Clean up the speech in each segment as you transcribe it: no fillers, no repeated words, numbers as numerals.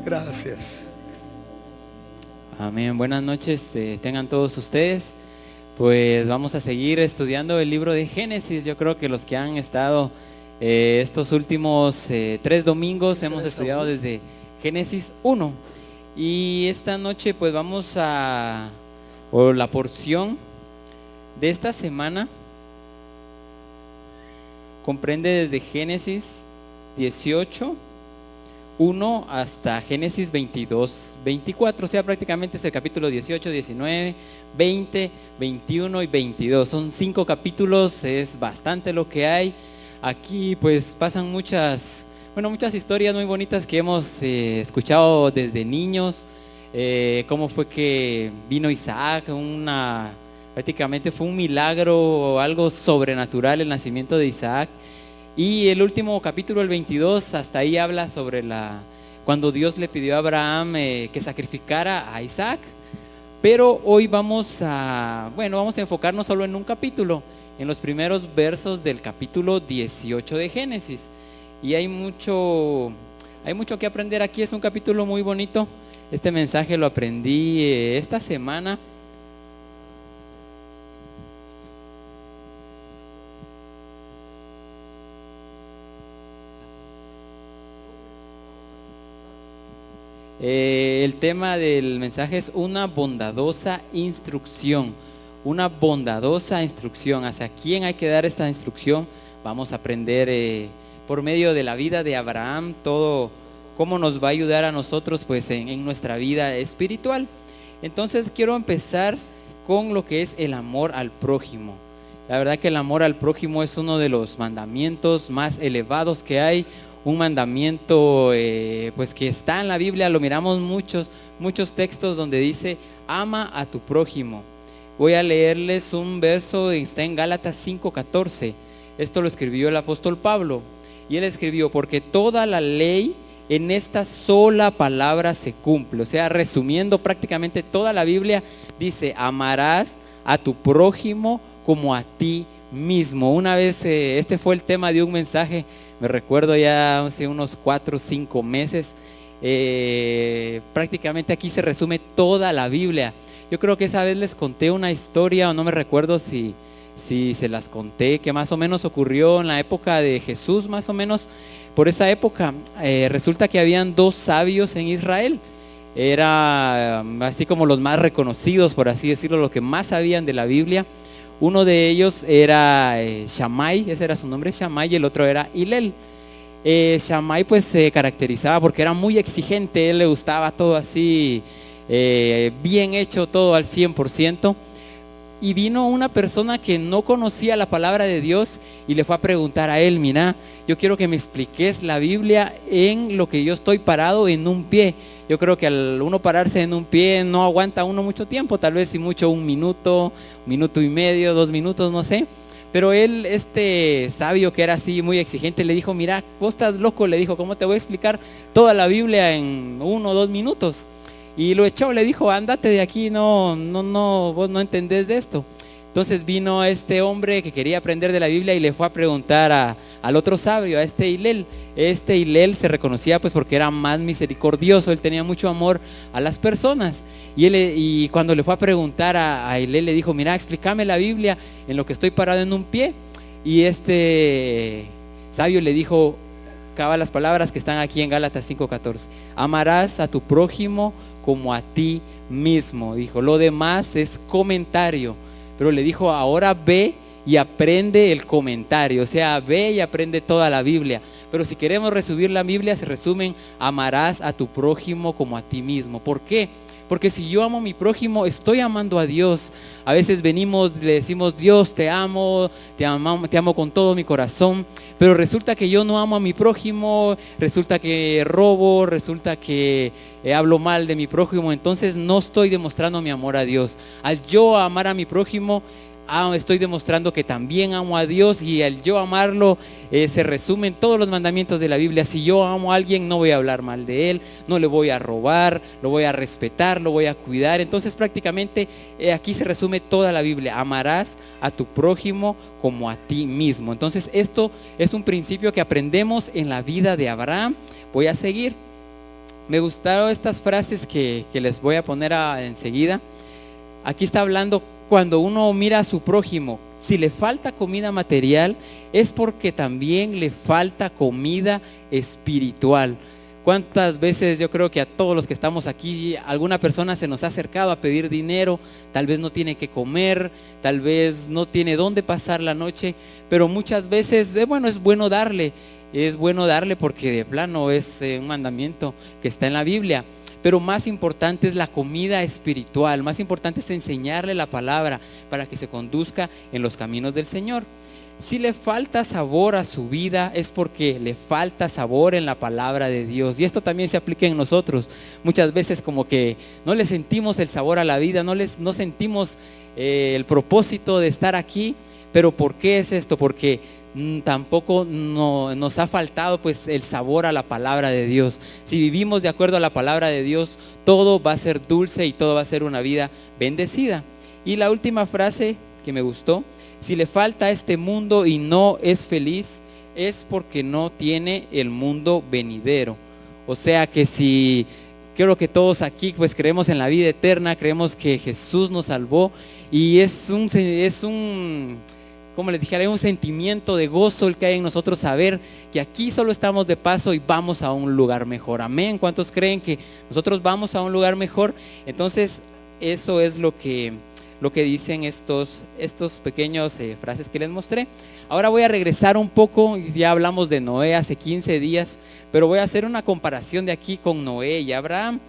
Gracias. Amén. Buenas noches, tengan todos ustedes. Pues vamos a seguir estudiando el libro de Génesis. Yo creo que los que han estado estos últimos 3 domingos hemos estudiado desde Génesis 1. Y esta noche pues vamos o la porción de esta semana comprende desde Génesis 18, 1 hasta Génesis 22, 24, o sea, prácticamente es el capítulo 18, 19, 20, 21 y 22. Son 5 capítulos, es bastante lo que hay. Aquí pues pasan muchas historias muy bonitas que hemos escuchado desde niños. Cómo fue que vino Isaac, prácticamente fue un milagro, algo sobrenatural el nacimiento de Isaac. Y el último capítulo, el 22, hasta ahí habla sobre cuando Dios le pidió a Abraham que sacrificara a Isaac. Pero hoy vamos a enfocarnos solo en un capítulo, en los primeros versos del capítulo 18 de Génesis. Y hay mucho que aprender aquí, es un capítulo muy bonito. Este mensaje lo aprendí esta semana. El tema del mensaje es una bondadosa instrucción. Una bondadosa instrucción. ¿Hacia quién hay que dar esta instrucción? Vamos a aprender por medio de la vida de Abraham todo cómo nos va a ayudar a nosotros pues en nuestra vida espiritual. Entonces quiero empezar con lo que es el amor al prójimo. La verdad que el amor al prójimo es uno de los mandamientos más elevados que hay. Un mandamiento pues que está en la Biblia, lo miramos muchos textos donde dice ama a tu prójimo. Voy a leerles un verso, está en Gálatas 5:14. Esto lo escribió el apóstol Pablo, y él escribió: porque toda la ley en esta sola palabra se cumple. O sea, resumiendo prácticamente toda la Biblia, dice: amarás a tu prójimo como a ti mismo. Una vez este fue el tema de un mensaje, me recuerdo ya hace unos 4 o 5 meses. Prácticamente aquí se resume toda la Biblia. Yo creo que esa vez les conté una historia, o no me recuerdo si se las conté, que más o menos ocurrió en la época de Jesús, más o menos por esa época. Resulta que habían 2 sabios en Israel. Era así como los más reconocidos, por así decirlo, los que más sabían de la Biblia. Uno de ellos era Shammai, ese era su nombre, Shammai, y el otro era Hillel. Shammai pues se caracterizaba porque era muy exigente, él le gustaba todo así, bien hecho, todo al 100%. Y vino una persona que no conocía la palabra de Dios y le fue a preguntar a él: mira, yo quiero que me expliques la Biblia en lo que yo estoy parado en un pie. Yo creo que al uno pararse en un pie no aguanta uno mucho tiempo, tal vez si mucho 1 minuto, 1 minuto y medio, 2 minutos, no sé. Pero él, este sabio que era así muy exigente, le dijo: mira, vos estás loco, le dijo, ¿cómo te voy a explicar toda la Biblia en 1 o 2 minutos? Y lo echó, le dijo: ándate de aquí, no, vos no entendés de esto. Entonces vino este hombre que quería aprender de la Biblia y le fue a preguntar al otro sabio, a este Hillel. Este Hillel se reconocía pues porque era más misericordioso, él tenía mucho amor a las personas. Y cuando le fue a preguntar a Hillel, le dijo: mira, explícame la Biblia en lo que estoy parado en un pie. Y este sabio le dijo las palabras que están aquí en Gálatas 5:14: amarás a tu prójimo como a ti mismo. Dijo, lo demás es comentario. Pero le dijo: ahora ve y aprende el comentario. O sea, ve y aprende toda la Biblia. Pero si queremos resumir la Biblia, se resumen: amarás a tu prójimo como a ti mismo. ¿Por qué? Porque si yo amo a mi prójimo, estoy amando a Dios. A veces venimos, le decimos: Dios, te amo con todo mi corazón. Pero resulta que yo no amo a mi prójimo, resulta que robo, resulta que hablo mal de mi prójimo. Entonces no estoy demostrando mi amor a Dios. Al yo amar a mi prójimo, estoy demostrando que también amo a Dios, y al yo amarlo se resumen todos los mandamientos de la Biblia. Si yo amo a alguien, no voy a hablar mal de él, no le voy a robar, lo voy a respetar, lo voy a cuidar. Entonces prácticamente aquí se resume toda la Biblia: amarás a tu prójimo como a ti mismo. Entonces esto es un principio que aprendemos en la vida de Abraham, voy a seguir. Me gustaron estas frases que les voy a poner enseguida. Aquí está hablando cuando uno mira a su prójimo. Si le falta comida material, es porque también le falta comida espiritual. ¿Cuántas veces yo creo que a todos los que estamos aquí, alguna persona se nos ha acercado a pedir dinero? Tal vez no tiene que comer, tal vez no tiene dónde pasar la noche, pero muchas veces, es bueno darle porque de plano es un mandamiento que está en la Biblia. Pero más importante es la comida espiritual, más importante es enseñarle la palabra para que se conduzca en los caminos del Señor. Si le falta sabor a su vida, es porque le falta sabor en la palabra de Dios. Y esto también se aplica en nosotros. Muchas veces como que no le sentimos el sabor a la vida, no sentimos el propósito de estar aquí. Pero ¿por qué es esto? Porque tampoco nos ha faltado pues el sabor a la palabra de Dios. Si vivimos de acuerdo a la palabra de Dios, todo va a ser dulce y todo va a ser una vida bendecida. Y la última frase que me gustó: si le falta a este mundo y no es feliz, es porque no tiene el mundo venidero. O sea que si creo que todos aquí pues creemos en la vida eterna, creemos que Jesús nos salvó, y es un como les dije, hay un sentimiento de gozo el que hay en nosotros saber que aquí solo estamos de paso y vamos a un lugar mejor. Amén. ¿Cuántos creen que nosotros vamos a un lugar mejor? Entonces eso es lo que dicen estos pequeños frases que les mostré. Ahora voy a regresar un poco. Ya hablamos de Noé hace 15 días, pero voy a hacer una comparación de aquí con Noé y Abraham.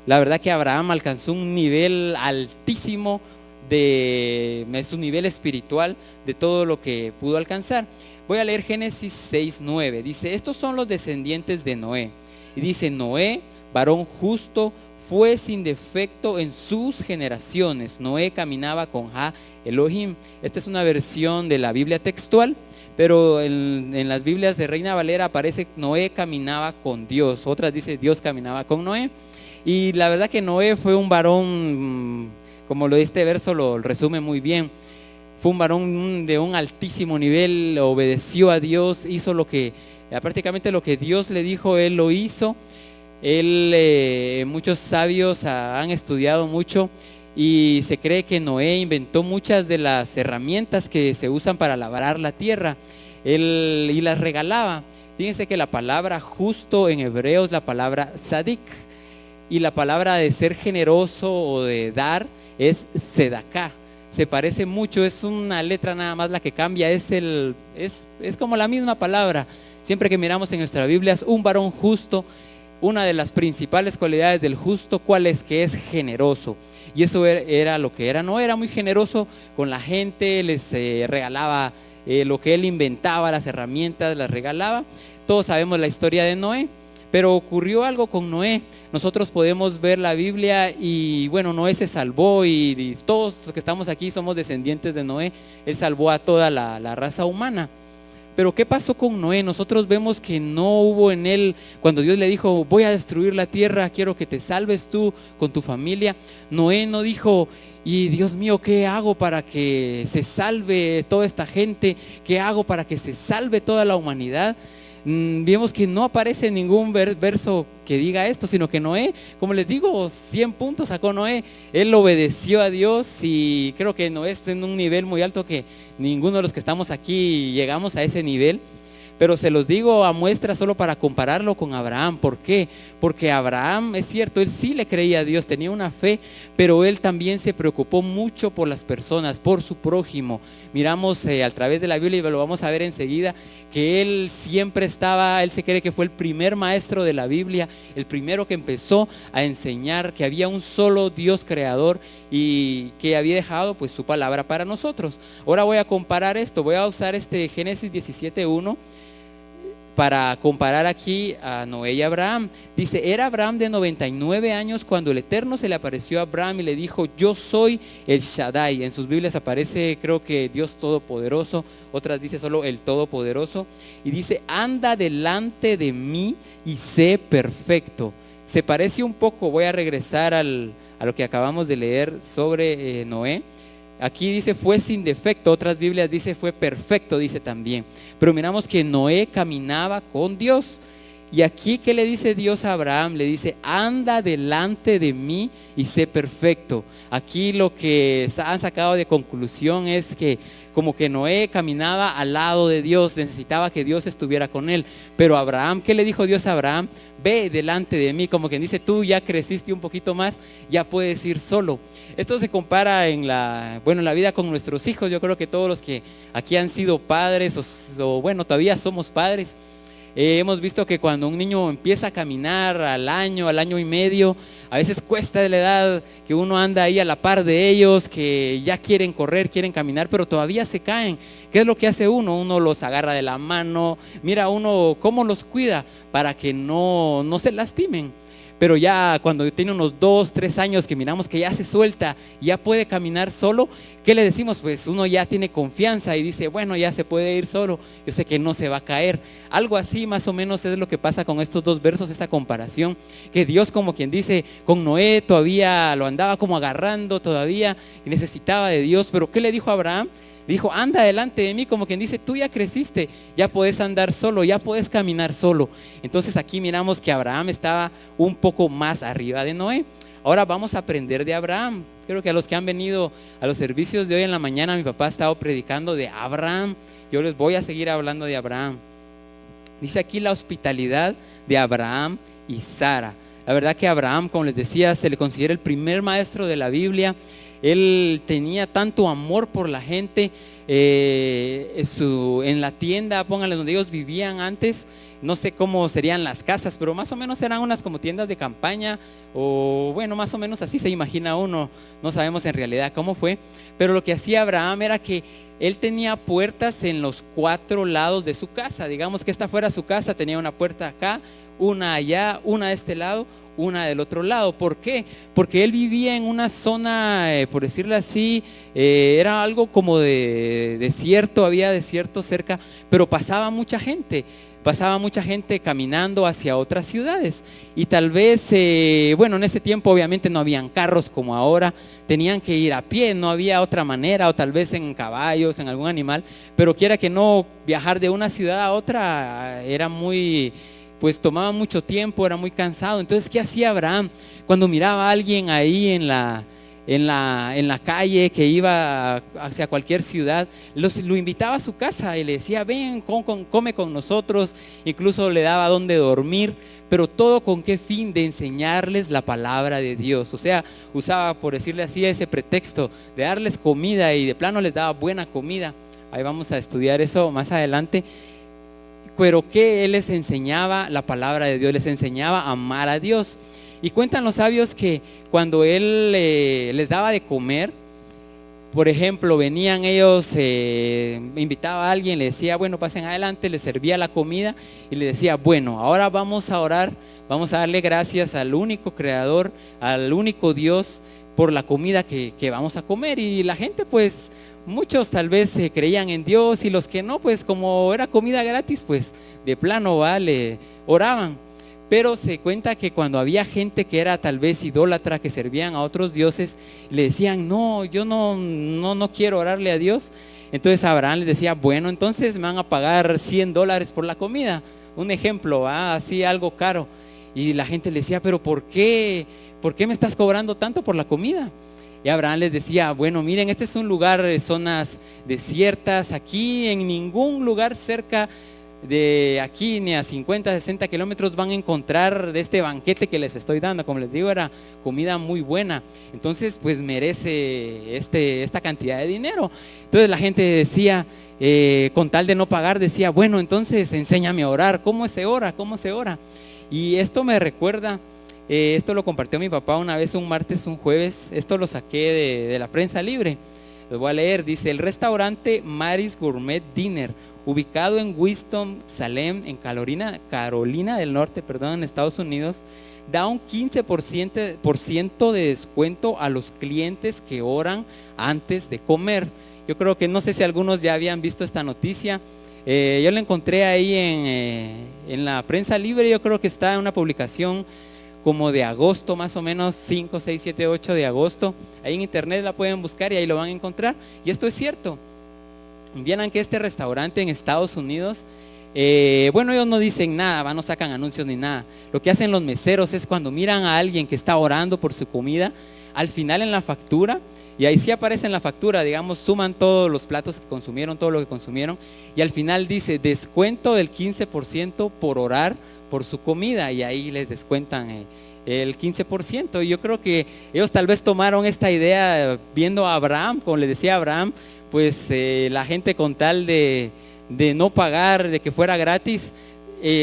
La verdad que Abraham alcanzó un nivel altísimo de su nivel espiritual, de todo lo que pudo alcanzar. Voy a leer Génesis 6:9. Dice: estos son los descendientes de Noé. Y dice: Noé, varón justo, fue sin defecto en sus generaciones. Noé caminaba con Ja Elohim. Esta es una versión de la Biblia textual, pero en las Biblias de Reina Valera aparece Noé caminaba con Dios. Otras dice Dios caminaba con Noé. Y la verdad que Noé fue un varón, como este verso lo resume muy bien. Fue un varón de un altísimo nivel, obedeció a Dios, hizo prácticamente lo que Dios le dijo, él lo hizo. Muchos sabios han estudiado mucho y se cree que Noé inventó muchas de las herramientas que se usan para labrar la tierra, y las regalaba. Fíjense que la palabra justo en hebreo es la palabra tzadik, y la palabra de ser generoso o de dar es tzedaká. Se parece mucho, es una letra nada más la que cambia, es como la misma palabra. Siempre que miramos en nuestra Biblia, es un varón justo. Una de las principales cualidades del justo, ¿cuál es? Que es generoso. Y eso era lo que era. No era muy generoso con la gente, les regalaba lo que él inventaba, las herramientas, las regalaba. Todos sabemos la historia de Noé. Pero ocurrió algo con Noé. Nosotros podemos ver la Biblia y bueno, Noé se salvó y todos los que estamos aquí somos descendientes de Noé. Él salvó a toda la raza humana. Pero ¿qué pasó con Noé? Nosotros vemos que no hubo en él, cuando Dios le dijo: voy a destruir la tierra, quiero que te salves tú con tu familia. Noé no dijo: y Dios mío, ¿qué hago para que se salve toda esta gente? ¿Qué hago para que se salve toda la humanidad? Vemos que no aparece ningún verso que diga esto, sino que Noé, como les digo, 100 puntos sacó Noé. Él obedeció a Dios y creo que Noé está en un nivel muy alto que ninguno de los que estamos aquí llegamos a ese nivel. Pero se los digo a muestra solo para compararlo con Abraham. ¿Por qué? Porque Abraham, es cierto, él sí le creía a Dios, tenía una fe, pero él también se preocupó mucho por las personas, por su prójimo. Miramos a través de la Biblia, y lo vamos a ver enseguida, que él siempre él se cree que fue el primer maestro de la Biblia, el primero que empezó a enseñar que había un solo Dios creador y que había dejado pues su palabra para nosotros. Ahora voy a comparar esto, voy a usar Génesis 17:1 para comparar aquí a Noé y Abraham. Dice: era Abraham de 99 años cuando el Eterno se le apareció a Abraham y le dijo: yo soy el Shaddai. En sus Biblias aparece, creo que Dios Todopoderoso, otras dice solo el Todopoderoso. Y dice: anda delante de mí y sé perfecto. Se parece un poco, voy a regresar a lo que acabamos de leer sobre Noé. Aquí dice fue sin defecto, otras Biblias dice fue perfecto, dice también. Pero miramos que Noé caminaba con Dios. Y aquí, ¿qué le dice Dios a Abraham? Le dice, anda delante de mí y sé perfecto. Aquí lo que han sacado de conclusión es que como que Noé caminaba al lado de Dios, necesitaba que Dios estuviera con él. Pero Abraham, ¿qué le dijo Dios a Abraham? Ve delante de mí, como quien dice, tú ya creciste un poquito más, ya puedes ir solo. Esto se compara en la vida con nuestros hijos. Yo creo que todos los que aquí han sido padres o todavía somos padres, hemos visto que cuando un niño empieza a caminar al año y medio, a veces cuesta de la edad que uno anda ahí a la par de ellos, que ya quieren correr, quieren caminar, pero todavía se caen. ¿Qué es lo que hace uno? Uno los agarra de la mano, mira uno cómo los cuida para que no se lastimen. Pero ya cuando tiene unos 2, 3 años que miramos que ya se suelta, ya puede caminar solo, ¿qué le decimos? Pues uno ya tiene confianza y dice, bueno, ya se puede ir solo, yo sé que no se va a caer. Algo así más o menos es lo que pasa con estos dos versos, esta comparación, que Dios, como quien dice, con Noé todavía lo andaba como agarrando todavía y necesitaba de Dios. Pero ¿qué le dijo a Abraham? Dijo, anda delante de mí, como quien dice, tú ya creciste, ya puedes andar solo, ya puedes caminar solo. Entonces aquí miramos que Abraham estaba un poco más arriba de Noé. Ahora vamos a aprender de Abraham. Creo que a los que han venido a los servicios de hoy en la mañana, mi papá ha estado predicando de Abraham. Yo les voy a seguir hablando de Abraham. Dice aquí la hospitalidad de Abraham y Sara. La verdad que Abraham, como les decía, se le considera el primer maestro de la Biblia. Él tenía tanto amor por la gente. En la tienda, pónganle, donde ellos vivían antes, no sé cómo serían las casas, pero más o menos eran unas como tiendas de campaña, o bueno, más o menos así se imagina uno, no sabemos en realidad cómo fue. Pero lo que hacía Abraham era que él tenía puertas en los 4 lados de su casa. Digamos que esta fuera su casa, tenía una puerta acá, una allá, una de este lado, una del otro lado. ¿Por qué? Porque él vivía en una zona, por decirlo así, era algo como de desierto, había desierto cerca, pero pasaba mucha gente caminando hacia otras ciudades. Y tal vez, en ese tiempo obviamente no habían carros como ahora, tenían que ir a pie, no había otra manera, o tal vez en caballos, en algún animal, pero quiera que no, viajar de una ciudad a otra era pues tomaba mucho tiempo, era muy cansado. Entonces, ¿qué hacía Abraham? Cuando miraba a alguien ahí en la calle que iba hacia cualquier ciudad, lo invitaba a su casa y le decía, ven, come con nosotros. Incluso le daba donde dormir, pero todo con qué fin: de enseñarles la palabra de Dios. O sea, usaba, por decirle así, ese pretexto de darles comida, y de plano les daba buena comida. Ahí vamos a estudiar eso más adelante. Pero que él les enseñaba la palabra de Dios, les enseñaba a amar a Dios. Y cuentan los sabios que cuando él les daba de comer, por ejemplo, venían ellos, invitaba a alguien, le decía, bueno, pasen adelante, les servía la comida y le decía, bueno, ahora vamos a orar, vamos a darle gracias al único creador, al único Dios, por la comida que vamos a comer. Y la gente, pues, muchos tal vez creían en Dios, y los que no, pues como era comida gratis, pues de plano oraban. Pero se cuenta que cuando había gente que era tal vez idólatra, que servían a otros dioses, le decían, no, yo no quiero orarle a Dios. Entonces Abraham les decía, bueno, entonces me van a pagar $100 por la comida. Un ejemplo, así algo caro. Y la gente le decía, pero ¿por qué me estás cobrando tanto por la comida? Y Abraham les decía, bueno, miren, este es un lugar de zonas desiertas, aquí en ningún lugar cerca de aquí, ni a 50, 60 kilómetros van a encontrar de este banquete que les estoy dando. Como les digo, era comida muy buena, entonces pues merece esta cantidad de dinero. Entonces la gente decía, con tal de no pagar, decía, bueno, entonces enséñame a orar. ¿Cómo se ora? Y esto me recuerda, esto lo compartió mi papá una vez, un martes, un jueves. Esto lo saqué de la Prensa Libre. Lo voy a leer. Dice, el restaurante Mary's Gourmet Dinner, ubicado en Winston-Salem, en Carolina del Norte, en Estados Unidos, da un 15% de descuento a los clientes que oran antes de comer. Yo creo que, no sé si algunos ya habían visto esta noticia. Yo la encontré ahí en la Prensa Libre. Yo creo que está en una publicación como de agosto, más o menos 5, 6, 7, 8 de agosto. Ahí en internet la pueden buscar y ahí lo van a encontrar. Y esto es cierto. Vieran que este restaurante en Estados Unidos Bueno, ellos no dicen nada, no sacan anuncios ni nada. Lo que hacen los meseros es cuando miran a alguien que está orando por su comida, al final en la factura, y ahí sí aparece en la factura, digamos, suman todos los platos que consumieron, todo lo que consumieron, y al final dice descuento del 15% por orar por su comida, y ahí les descuentan el 15%. Y yo creo que ellos tal vez tomaron esta idea viendo a Abraham, como les decía Abraham, pues la gente con tal de no pagar, de que fuera gratis,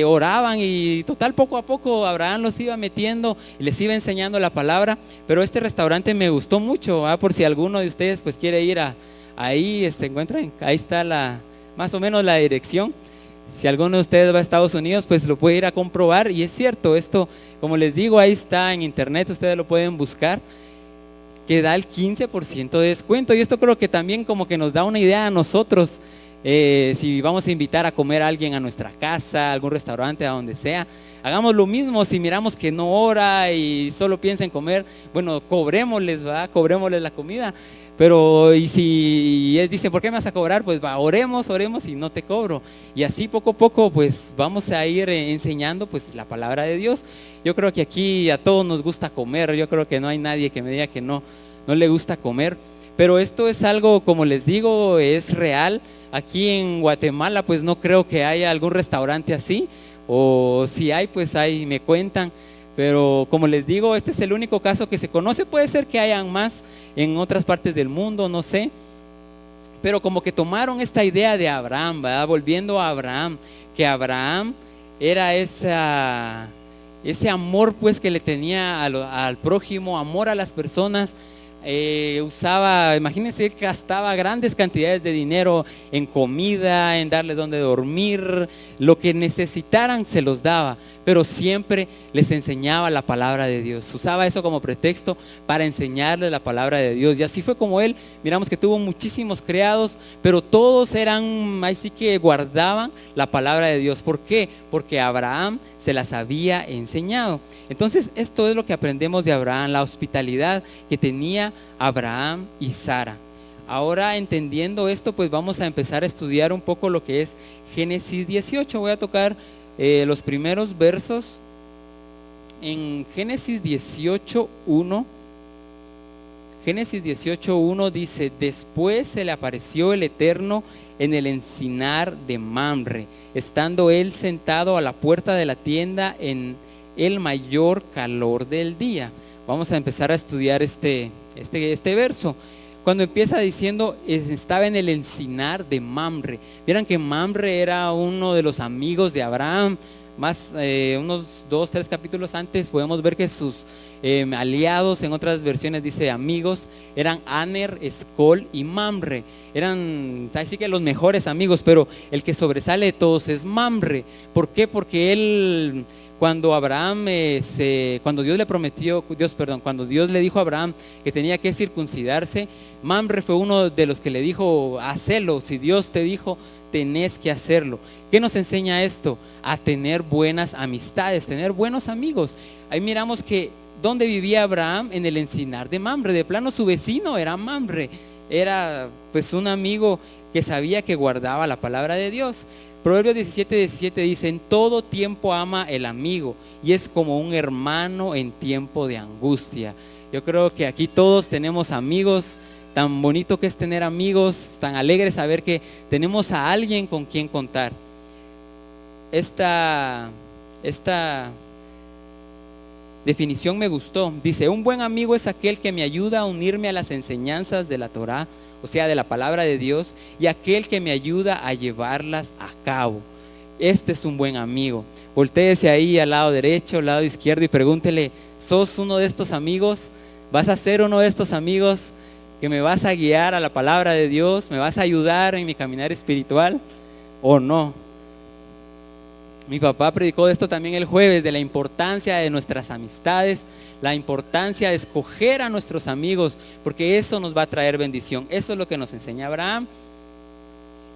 oraban, y total poco a poco Abraham los iba metiendo y les iba enseñando la palabra. Pero este restaurante me gustó mucho, por si alguno de ustedes pues quiere ir ahí, encuentran, ahí está más o menos la dirección. Si alguno de ustedes va a Estados Unidos, pues lo puede ir a comprobar. Y es cierto, esto, como les digo, ahí está en internet, ustedes lo pueden buscar, que da el 15% de descuento. Y esto creo que también como que nos da una idea a nosotros. Si vamos a invitar a comer a alguien a nuestra casa, a algún restaurante, a donde sea, hagamos lo mismo. Si miramos que no ora y solo piensa en comer, bueno, cobrémosles la comida. Pero y si él dice, ¿por qué me vas a cobrar? Pues oremos y no te cobro. Y así poco a poco pues vamos a ir enseñando pues la palabra de Dios. Yo creo que aquí a todos nos gusta comer. Yo creo que no hay nadie que me diga que no le gusta comer. Pero esto es algo, como les digo, es real. Aquí en Guatemala pues no creo que haya algún restaurante así, o si hay pues ahí me cuentan, pero como les digo, este es el único caso que se conoce. Puede ser que hayan más en otras partes del mundo, no sé, pero como que tomaron esta idea de Abraham, ¿verdad? Volviendo a Abraham, que Abraham era ese amor pues que le tenía al prójimo, amor a las personas. Usaba, imagínense, él gastaba grandes cantidades de dinero en comida, en darles donde dormir, lo que necesitaran se los daba, pero siempre les enseñaba la palabra de Dios. Usaba eso como pretexto para enseñarles la palabra de Dios. Y así fue como él, miramos que tuvo muchísimos criados, pero todos eran, ahí sí que guardaban la palabra de Dios. ¿Por qué? Porque Abraham se las había enseñado. Entonces esto es lo que aprendemos de Abraham, la hospitalidad que tenía Abraham y Sara. Ahora, entendiendo esto, pues vamos a empezar a estudiar un poco lo que es Génesis 18. Voy a tocar los primeros versos en Génesis 18:1. Génesis 18:1 dice: después se le apareció el Eterno en el encinar de Mamre, estando él sentado a la puerta de la tienda en el mayor calor del día. Vamos a empezar a estudiar este verso. Cuando empieza diciendo estaba en el encinar de Mamre, vieran que Mamre era uno de los amigos de Abraham. Más unos 2-3 capítulos antes podemos ver que sus aliados, en otras versiones dice amigos, eran Aner, Escol y Mamre. Eran así que los mejores amigos, pero el que sobresale de todos es Mamre. ¿Por qué? Porque él, cuando cuando Dios le dijo a Abraham que tenía que circuncidarse, Mamre fue uno de los que le dijo: hacelo, si Dios te dijo, tenés que hacerlo. ¿Qué nos enseña esto? A tener buenas amistades, tener buenos amigos. Ahí miramos que ¿dónde vivía Abraham? En el encinar de Mamre. De plano su vecino era Mamre. Era pues un amigo que sabía que guardaba la palabra de Dios. Proverbios 17:17 dice: en todo tiempo ama el amigo, y es como un hermano en tiempo de angustia. Yo creo que aquí todos tenemos amigos. Tan bonito que es tener amigos, tan alegre saber que tenemos a alguien con quien contar. Esta definición me gustó. Dice: un buen amigo es aquel que me ayuda a unirme a las enseñanzas de la Torá, o sea, de la palabra de Dios, y aquel que me ayuda a llevarlas a cabo. Este es un buen amigo. Voltéese ahí al lado derecho, al lado izquierdo, y pregúntele: ¿sos uno de estos amigos? ¿Vas a ser uno de estos amigos que me vas a guiar a la palabra de Dios? ¿Me vas a ayudar en mi caminar espiritual o no? Mi papá predicó de esto también el jueves, de la importancia de nuestras amistades, la importancia de escoger a nuestros amigos, porque eso nos va a traer bendición. Eso es lo que nos enseña Abraham.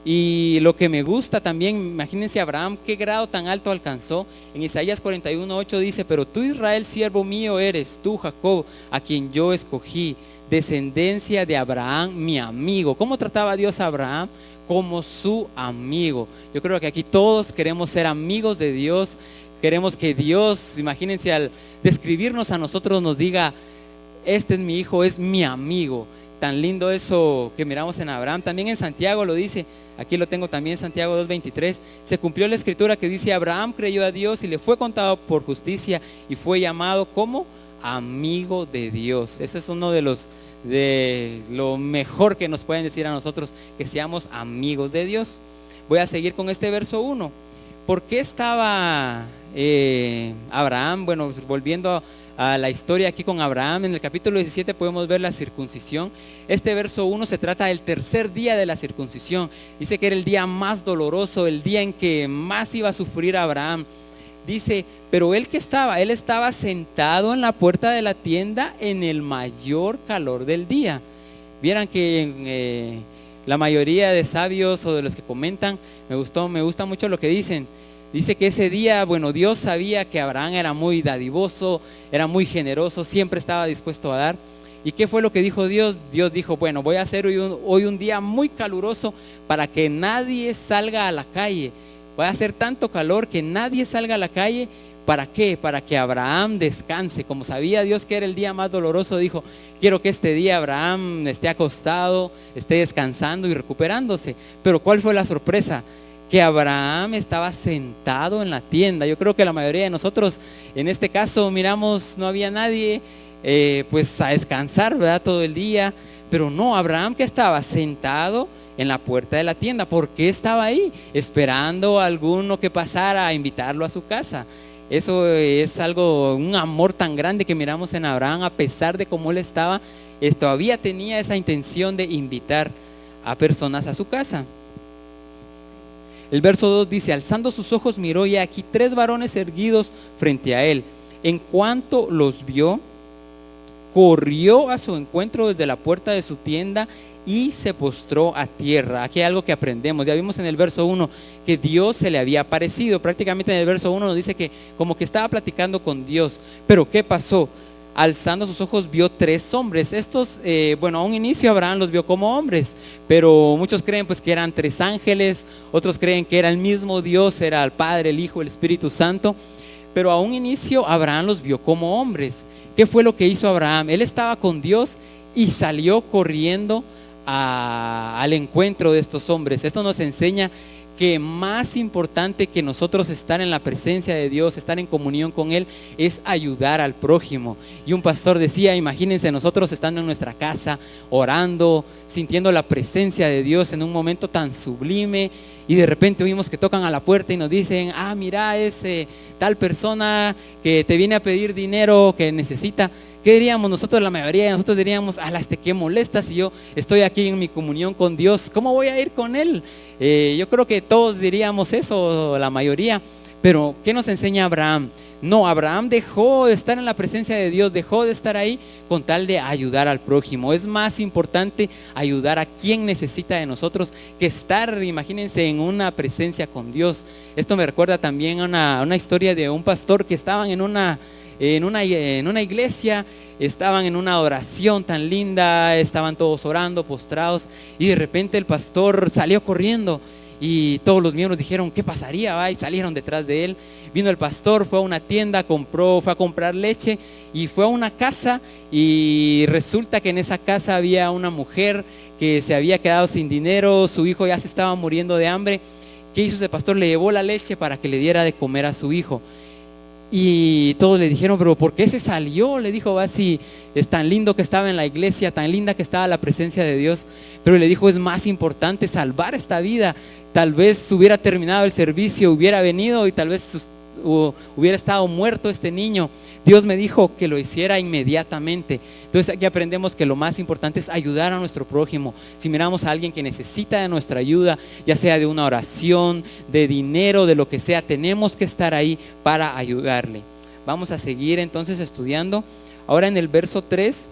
Y lo que me gusta también, imagínense Abraham, qué grado tan alto alcanzó. En Isaías 41:8 dice, pero tú Israel, siervo mío eres, tú Jacob, a quien yo escogí, descendencia de Abraham, mi amigo. ¿Cómo trataba Dios a Abraham? Como su amigo. Yo creo que aquí todos queremos ser amigos de Dios. Queremos que Dios, imagínense, al describirnos a nosotros nos diga, este es mi hijo, es mi amigo. Tan lindo eso que miramos en Abraham. También en Santiago lo dice, aquí lo tengo también, Santiago 2:23, se cumplió la escritura que dice, Abraham creyó a Dios y le fue contado por justicia y fue llamado como amigo de Dios. Ese es uno de lo mejor que nos pueden decir a nosotros, que seamos amigos de Dios. Voy a seguir con este verso 1. ¿Por qué estaba Abraham? Bueno, volviendo a la historia aquí con Abraham, en el capítulo 17 podemos ver la circuncisión. Este verso 1 se trata del tercer día de la circuncisión. Dice que era el día más doloroso, el día en que más iba a sufrir Abraham. Dice, pero él estaba sentado en la puerta de la tienda en el mayor calor del día. Vieran que la mayoría de sabios o de los que comentan, me gusta mucho lo que dicen. Dice que ese día, bueno, Dios sabía que Abraham era muy dadivoso, era muy generoso, siempre estaba dispuesto a dar. ¿Y qué fue lo que dijo Dios? Dios dijo, bueno, voy a hacer hoy un día muy caluroso para que nadie salga a la calle. Voy a hacer tanto calor que nadie salga a la calle. ¿Para qué? Para que Abraham descanse. Como sabía Dios que era el día más doloroso, dijo, quiero que este día Abraham esté acostado, esté descansando y recuperándose. Pero ¿cuál fue la sorpresa? Que Abraham estaba sentado en la tienda. Yo creo que la mayoría de nosotros en este caso miramos, no había nadie pues a descansar, ¿verdad? Todo el día. Pero no, Abraham que estaba sentado en la puerta de la tienda. ¿Por qué estaba ahí? Esperando a alguno que pasara a invitarlo a su casa. Eso es un amor tan grande que miramos en Abraham. A pesar de cómo él estaba, todavía tenía esa intención de invitar a personas a su casa. El verso 2 dice, alzando sus ojos miró y aquí 3 varones erguidos frente a él. En cuanto los vio, corrió a su encuentro desde la puerta de su tienda y se postró a tierra. Aquí hay algo que aprendemos. Ya vimos en el verso 1 que Dios se le había aparecido. Prácticamente en el verso 1 nos dice que como que estaba platicando con Dios. Pero ¿qué pasó? Alzando sus ojos vio 3 hombres. Estos, a un inicio Abraham los vio como hombres, pero muchos creen pues que eran 3 ángeles, otros creen que era el mismo Dios, era el Padre, el Hijo, el Espíritu Santo. Pero a un inicio Abraham los vio como hombres. ¿Qué fue lo que hizo Abraham? Él estaba con Dios y salió corriendo al encuentro de estos hombres. Esto nos enseña que más importante que nosotros estar en la presencia de Dios, estar en comunión con Él, es ayudar al prójimo. Y un pastor decía, imagínense nosotros estando en nuestra casa, orando, sintiendo la presencia de Dios en un momento tan sublime, y de repente oímos que tocan a la puerta y nos dicen, mira, es tal persona que te viene a pedir dinero, que necesita. ¿Qué diríamos nosotros? La mayoría de nosotros diríamos, qué molesta si yo estoy aquí en mi comunión con Dios, ¿cómo voy a ir con Él? Yo creo que todos diríamos eso, la mayoría. Pero ¿qué nos enseña Abraham? No, Abraham dejó de estar en la presencia de Dios, dejó de estar ahí con tal de ayudar al prójimo. Es más importante ayudar a quien necesita de nosotros que estar, imagínense, en una presencia con Dios. Esto me recuerda también a una historia de un pastor que estaban en una iglesia, estaban en una oración tan linda, estaban todos orando, postrados, y de repente el pastor salió corriendo y todos los miembros dijeron, ¿qué pasaría? Y salieron detrás de él. Vino el pastor, fue a una tienda, fue a comprar leche y fue a una casa, y resulta que en esa casa había una mujer que se había quedado sin dinero, su hijo ya se estaba muriendo de hambre. ¿Qué hizo ese pastor? Le llevó la leche para que le diera de comer a su hijo. Y todos le dijeron, pero ¿por qué se salió? Le dijo, si es tan lindo que estaba en la iglesia, tan linda que estaba la presencia de Dios. Pero le dijo, es más importante salvar esta vida. Tal vez hubiera terminado el servicio, hubiera venido y tal vez hubiera estado muerto este niño. Dios me dijo que lo hiciera inmediatamente. Entonces aquí aprendemos que lo más importante es ayudar a nuestro prójimo. Si miramos a alguien que necesita de nuestra ayuda, ya sea de una oración, de dinero, de lo que sea, tenemos que estar ahí para ayudarle. Vamos a seguir entonces estudiando. Ahora en el verso 3,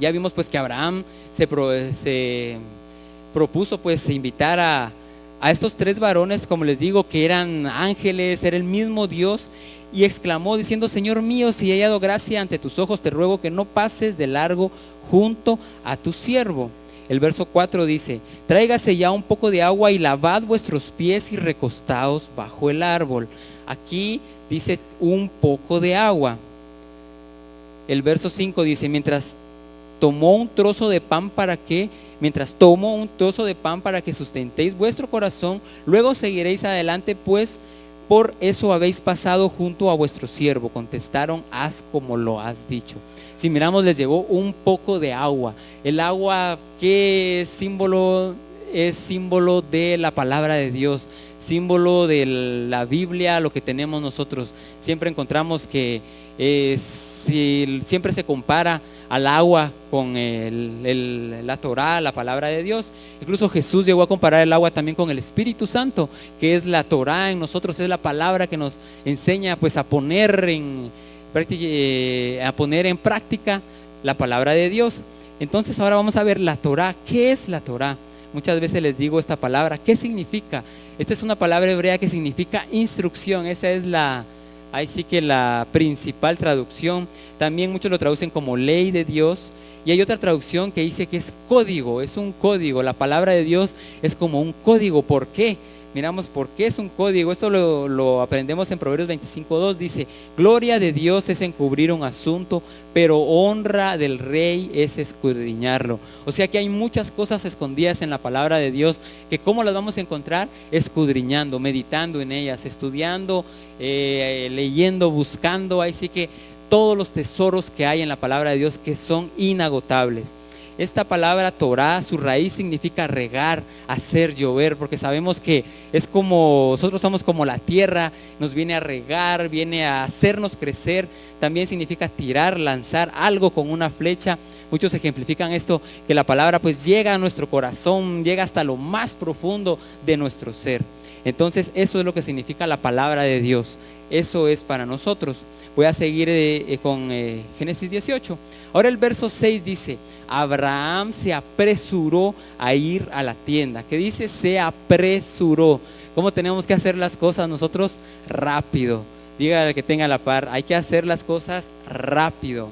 ya vimos pues que Abraham propuso pues invitar a estos 3 varones, como les digo, que eran ángeles, era el mismo Dios, y exclamó diciendo: Señor mío, si he hallado gracia ante tus ojos, te ruego que no pases de largo junto a tu siervo. El verso 4 dice: tráigase ya un poco de agua y lavad vuestros pies y recostaos bajo el árbol. Aquí dice un poco de agua. El verso 5 dice: mientras tomo un trozo de pan para que sustentéis vuestro corazón, luego seguiréis adelante, pues por eso habéis pasado junto a vuestro siervo. Contestaron: haz como lo has dicho. Si miramos, les llevó un poco de agua. El agua, ¿qué símbolo? Es símbolo de la palabra de Dios, símbolo de la Biblia, lo que tenemos nosotros. Siempre encontramos que siempre se compara al agua con la Torá, la palabra de Dios. Incluso Jesús llegó a comparar el agua también con el Espíritu Santo, que es la Torá en nosotros, es la palabra que nos enseña pues a poner en práctica la palabra de Dios. Entonces ahora vamos a ver la Torá. ¿Qué es la Torá? Muchas veces les digo esta palabra, ¿qué significa? Esta es una palabra hebrea que significa instrucción. Esa es ahí sí que la principal traducción. También muchos lo traducen como ley de Dios. Y hay otra traducción que dice que es código, es un código. La palabra de Dios es como un código. ¿Por qué? Miramos por qué es un código. Esto lo aprendemos en Proverbios 25:2. Dice: gloria de Dios es encubrir un asunto, pero honra del rey es escudriñarlo. O sea que hay muchas cosas escondidas en la palabra de Dios, que ¿cómo las vamos a encontrar? Escudriñando, meditando en ellas, estudiando, leyendo, buscando. Ahí sí que todos los tesoros que hay en la palabra de Dios, que son inagotables. Esta palabra Torá, su raíz significa regar, hacer llover, porque sabemos que es como, nosotros somos como la tierra, nos viene a regar, viene a hacernos crecer. También significa tirar, lanzar algo con una flecha. Muchos ejemplifican esto, que la palabra pues llega a nuestro corazón, llega hasta lo más profundo de nuestro ser. Entonces eso es lo que significa la palabra de Dios. Eso es para nosotros. Voy a seguir con Génesis 18. Ahora el verso 6 dice: Abraham se apresuró a ir a la tienda. ¿Qué dice? Se apresuró. ¿Cómo tenemos que hacer las cosas nosotros? Rápido. Dígale al que tenga a la par: hay que hacer las cosas rápido.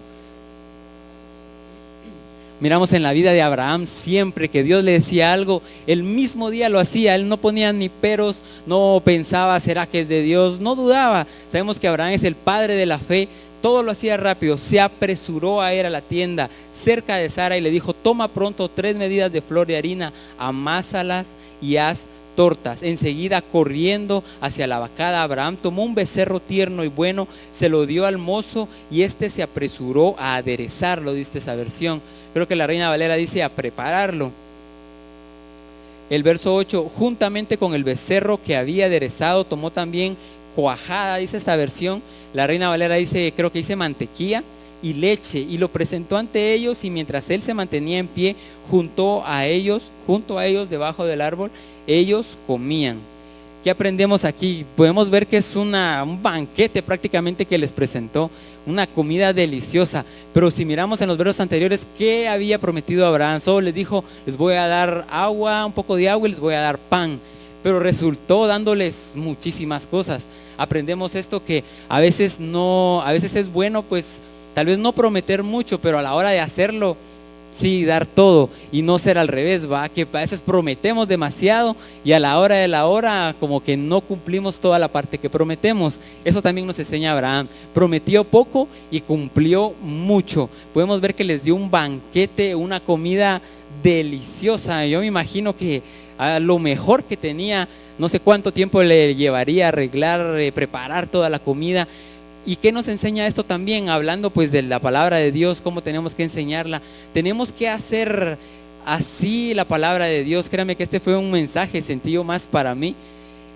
Miramos en la vida de Abraham, siempre que Dios le decía algo, el mismo día lo hacía. Él no ponía ni peros, no pensaba, ¿será que es de Dios? No dudaba. Sabemos que Abraham es el padre de la fe. Todo lo hacía rápido. Se apresuró a ir a la tienda cerca de Sara y le dijo: toma pronto 3 medidas de flor de harina, amásalas y haz tortas. Enseguida, corriendo hacia la vacada, Abraham tomó un becerro tierno y bueno, se lo dio al mozo y este se apresuró a aderezarlo. Dice esa versión. Creo que la Reina Valera dice a prepararlo. El verso 8: juntamente con el becerro que había aderezado, tomó también cuajada, dice esta versión. La Reina Valera dice, creo que dice mantequilla y leche, y lo presentó ante ellos, y mientras él se mantenía en pie junto a ellos debajo del árbol, ellos comían. ¿Qué aprendemos aquí? Podemos ver que es un banquete prácticamente que les presentó, una comida deliciosa. Pero si miramos en los versos anteriores, ¿qué había prometido Abraham? Solo les dijo: les voy a dar agua, un poco de agua, y les voy a dar pan. Pero resultó dándoles muchísimas cosas. Aprendemos esto, que a veces es bueno pues tal vez no prometer mucho, pero a la hora de hacerlo, sí, dar todo, y no ser al revés, que a veces prometemos demasiado y a la hora de la hora como que no cumplimos toda la parte que prometemos. Eso también nos enseña Abraham. Prometió poco y cumplió mucho. Podemos ver que les dio un banquete, una comida deliciosa. Yo me imagino que a lo mejor que tenía, no sé cuánto tiempo le llevaría a arreglar, preparar toda la comida. ¿Y qué nos enseña esto también? Hablando pues de la palabra de Dios, cómo tenemos que enseñarla. Tenemos que hacer así la palabra de Dios. Créame que este fue un mensaje sentido más para mí.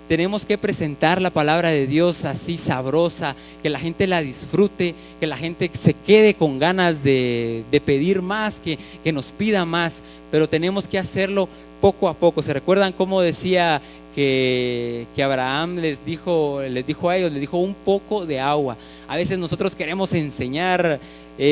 Tenemos que presentar la palabra de Dios así sabrosa, que la gente la disfrute, que la gente se quede con ganas de pedir más, que nos pida más. Pero tenemos que hacerlo poco a poco. ¿Se recuerdan cómo decía que Abraham les dijo a ellos, les dijo un poco de agua? A veces nosotros queremos enseñar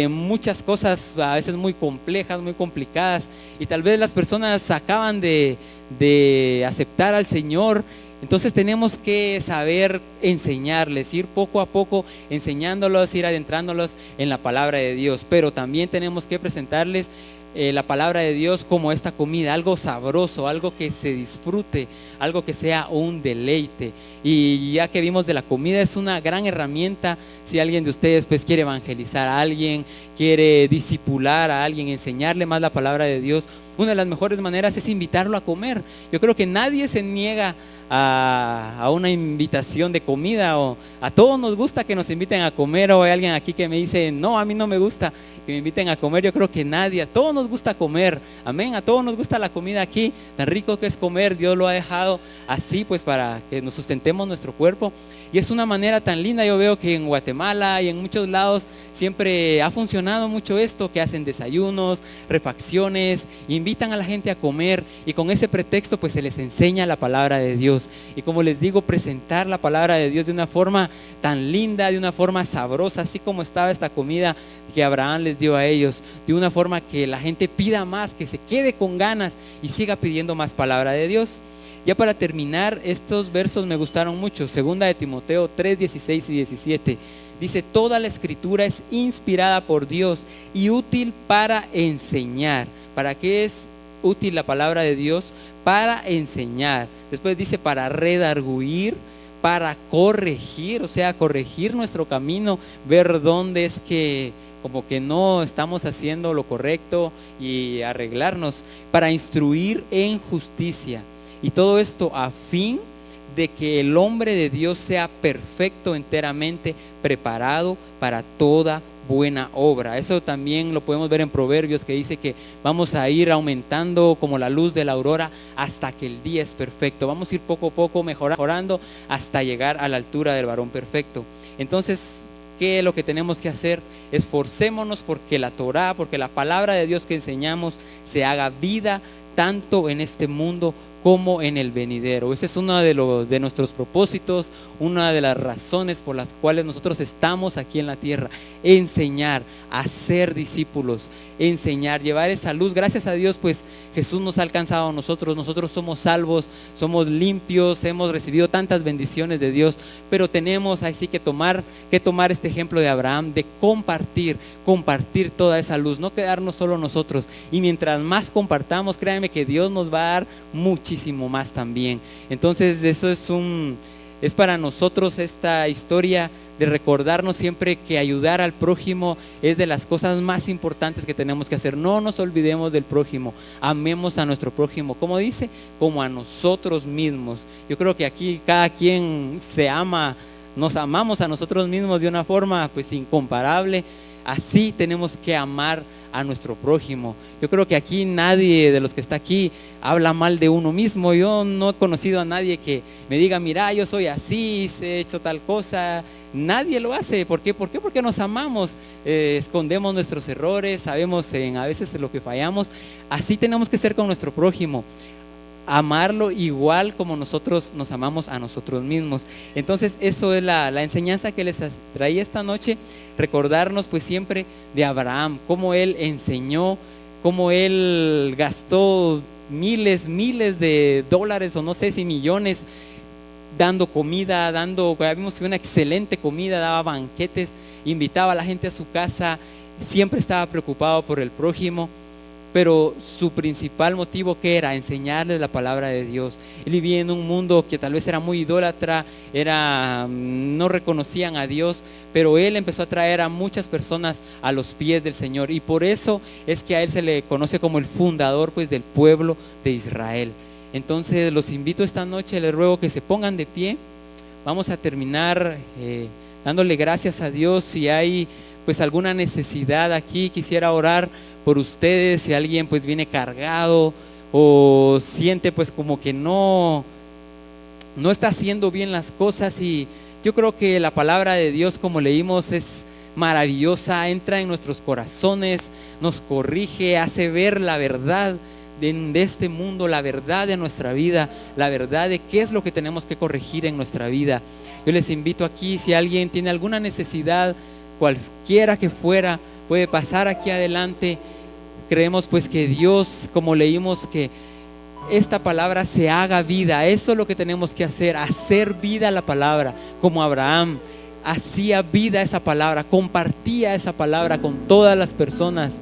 muchas cosas a veces muy complejas, muy complicadas, y tal vez las personas acaban de aceptar al Señor. Entonces tenemos que saber enseñarles, ir poco a poco enseñándolos, ir adentrándolos en la palabra de Dios, pero también tenemos que presentarles la palabra de Dios como esta comida, algo sabroso, algo que se disfrute, algo que sea un deleite. Y ya que vimos de la comida, es una gran herramienta si alguien de ustedes pues quiere evangelizar a alguien, quiere discipular a alguien, enseñarle más la palabra de Dios. Una de las mejores maneras es invitarlo a comer. Yo creo que nadie se niega a una invitación de comida, o a todos nos gusta que nos inviten a comer, o hay alguien aquí que me dice, no, a mí no me gusta que me inviten a comer. Yo creo que nadie, a todos nos gusta comer, amén, a todos nos gusta la comida aquí, tan rico que es comer. Dios lo ha dejado así pues para que nos sustentemos nuestro cuerpo, y es una manera tan linda. Yo veo que en Guatemala y en muchos lados siempre ha funcionado mucho esto, que hacen desayunos, refacciones, invitan a la gente a comer, y con ese pretexto pues se les enseña la palabra de Dios. Y como les digo, presentar la palabra de Dios de una forma tan linda, de una forma sabrosa, así como estaba esta comida que Abraham les dio a ellos, de una forma que la gente pida más, que se quede con ganas y siga pidiendo más palabra de Dios. Ya para terminar, estos versos me gustaron mucho. Segunda de Timoteo 3, 16 y 17. Dice, toda la escritura es inspirada por Dios y útil para enseñar. ¿Para qué es útil la palabra de Dios? Para enseñar. Después dice para redarguir, para corregir, o sea, corregir nuestro camino, ver dónde es que como que no estamos haciendo lo correcto y arreglarnos, para instruir en justicia. Y todo esto a fin de que el hombre de Dios sea perfecto, enteramente preparado para toda buena obra. Eso también lo podemos ver en Proverbios, que dice que vamos a ir aumentando como la luz de la aurora hasta que el día es perfecto. Vamos a ir poco a poco mejorando hasta llegar a la altura del varón perfecto. Entonces, ¿qué es lo que tenemos que hacer? Esforcémonos porque la Torá, porque la palabra de Dios que enseñamos se haga vida tanto en este mundo como en el venidero. Ese es uno de nuestros propósitos, una de las razones por las cuales nosotros estamos aquí en la tierra: enseñar, hacer discípulos, enseñar, llevar esa luz. Gracias a Dios pues Jesús nos ha alcanzado a nosotros somos salvos, somos limpios, hemos recibido tantas bendiciones de Dios, pero tenemos así que tomar este ejemplo de Abraham, de compartir toda esa luz, no quedarnos solo nosotros. Y mientras más compartamos, créanme que Dios nos va a dar muchísimo más también. Entonces eso es para nosotros esta historia de recordarnos siempre que ayudar al prójimo es de las cosas más importantes que tenemos que hacer. No nos olvidemos del prójimo, amemos a nuestro prójimo, como dice, como a nosotros mismos. Yo creo que aquí cada quien se ama, nos amamos a nosotros mismos de una forma pues incomparable. Así tenemos que amar a nuestro prójimo. Yo creo que aquí nadie de los que está aquí habla mal de uno mismo. Yo no he conocido a nadie que me diga, mira, yo soy así, he hecho tal cosa. Nadie lo hace. ¿Por qué? Porque nos amamos, escondemos nuestros errores, sabemos a veces lo que fallamos. Así tenemos que ser con nuestro prójimo, amarlo igual como nosotros nos amamos a nosotros mismos. Entonces eso es la enseñanza que les traía esta noche, recordarnos pues siempre de Abraham, cómo él enseñó, cómo él gastó miles de dólares, o no sé si millones, dando comida, vimos una excelente comida, daba banquetes, invitaba a la gente a su casa, siempre estaba preocupado por el prójimo. Pero su principal motivo, ¿qué era? Enseñarles la palabra de Dios. Él vivía en un mundo que tal vez era muy idólatra, no reconocían a Dios, pero él empezó a traer a muchas personas a los pies del Señor, y por eso es que a él se le conoce como el fundador pues del pueblo de Israel. Entonces los invito esta noche, les ruego que se pongan de pie. Vamos a terminar dándole gracias a Dios. Si hay pues alguna necesidad aquí, quisiera orar por ustedes. Si alguien pues viene cargado o siente pues como que no está haciendo bien las cosas, y yo creo que la palabra de Dios, como leímos, es maravillosa, entra en nuestros corazones, nos corrige, hace ver la verdad de este mundo, la verdad de nuestra vida, la verdad de qué es lo que tenemos que corregir en nuestra vida. Yo les invito aquí, si alguien tiene alguna necesidad, cualquiera que fuera, puede pasar aquí adelante. Creemos pues que Dios, como leímos, que esta palabra se haga vida. Eso es lo que tenemos que hacer vida la palabra, como Abraham hacía vida esa palabra, compartía esa palabra con todas las personas,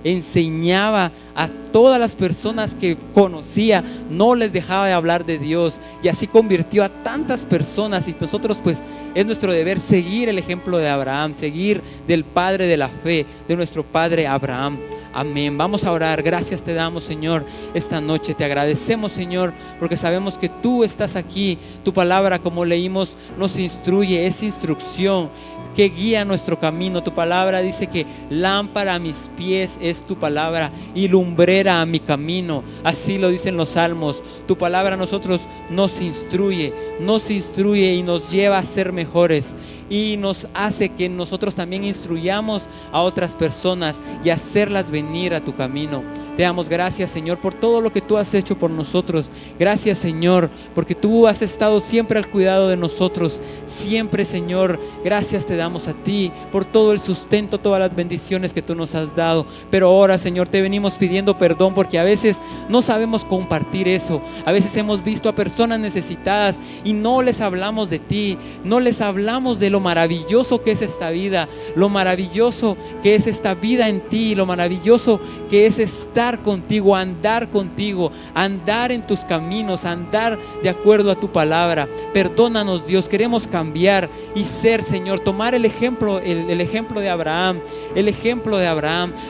enseñaba a todas las personas que conocía, no les dejaba de hablar de Dios, y así convirtió a tantas personas. Y nosotros pues es nuestro deber seguir el ejemplo de Abraham, seguir del padre de la fe, de nuestro padre Abraham. Amén. Vamos a orar. Gracias te damos, Señor, esta noche. Te agradecemos, Señor, porque sabemos que tú estás aquí. Tu palabra, como leímos, nos instruye, es instrucción que guía nuestro camino. Tu palabra dice que lámpara a mis pies es tu palabra y lumbrera a mi camino. Así lo dicen los salmos. Tu palabra a nosotros nos instruye y nos lleva a ser mejores, y nos hace que nosotros también instruyamos a otras personas y hacerlas venir a tu camino. Te damos gracias, Señor, por todo lo que tú has hecho por nosotros. Gracias, Señor, porque tú has estado siempre al cuidado de nosotros. Siempre, Señor, gracias te damos a ti por todo el sustento, todas las bendiciones que tú nos has dado. Pero ahora, Señor, te venimos pidiendo perdón porque a veces no sabemos compartir eso. A veces hemos visto a personas necesitadas y no les hablamos de ti, no les hablamos de lo maravilloso que es esta vida, lo maravilloso que es esta vida en ti, lo maravilloso que es estar contigo, andar en tus caminos, andar de acuerdo a tu palabra. Perdónanos, Dios, queremos cambiar y ser, Señor, tomar el ejemplo de Abraham,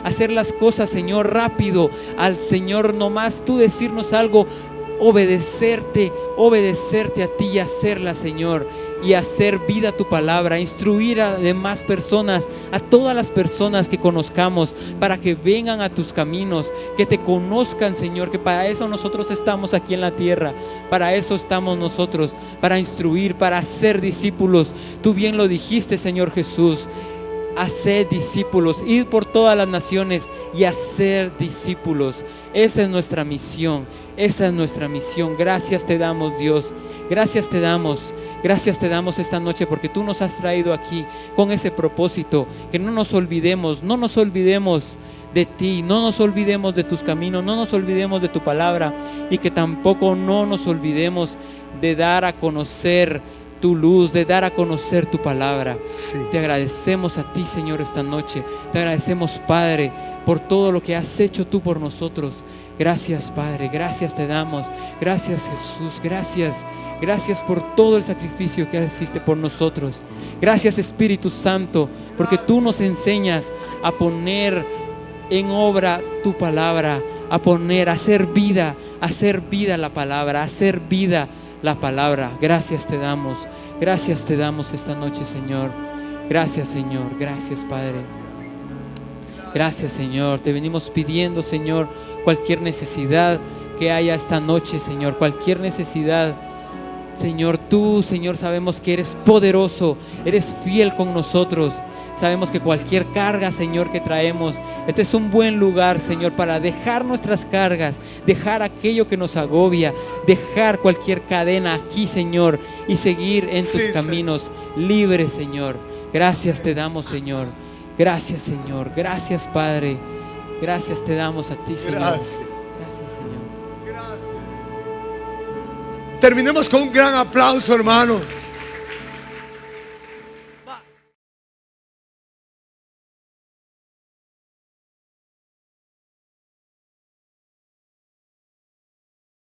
hacer las cosas, Señor, rápido al Señor, nomás tú decirnos algo, obedecerte a ti y hacerla, Señor, y hacer vida tu palabra, instruir a demás personas, a todas las personas que conozcamos, para que vengan a tus caminos, que te conozcan, Señor, que para eso nosotros estamos aquí en la tierra, para eso estamos nosotros, para instruir, para hacer discípulos. Tú bien lo dijiste, Señor Jesús. Hacer discípulos, ir por todas las naciones y hacer discípulos. Esa es nuestra misión. Gracias te damos, Dios. Gracias te damos esta noche porque tú nos has traído aquí con ese propósito, que no nos olvidemos de ti, no nos olvidemos de tus caminos, no nos olvidemos de tu palabra, y que tampoco no nos olvidemos de dar a conocer tu luz, de dar a conocer tu palabra. Sí. Te agradecemos a ti, Señor, esta noche. Te agradecemos, Padre, por todo lo que has hecho tú por nosotros. Gracias, Padre, gracias te damos. Gracias, Jesús, gracias por todo el sacrificio que hiciste por nosotros. Gracias, Espíritu Santo, porque tú nos enseñas a poner en obra tu palabra, a hacer vida la palabra, hacer vida la palabra. Gracias te damos esta noche, Señor. Gracias, Señor, gracias, Padre. Gracias, Señor. Te venimos pidiendo, Señor, cualquier necesidad que haya esta noche, Señor, cualquier necesidad, Señor. Tú, Señor, sabemos que eres poderoso, eres fiel con nosotros. Sabemos que cualquier carga, Señor, que traemos, este es un buen lugar, Señor, para dejar nuestras cargas, dejar aquello que nos agobia, dejar cualquier cadena aquí, Señor, y seguir en tus caminos libres, Señor. Gracias te damos, Señor. Gracias, Señor. Gracias, Padre. Gracias te damos a ti, Señor. Gracias, Señor. Terminemos con un gran aplauso, hermanos.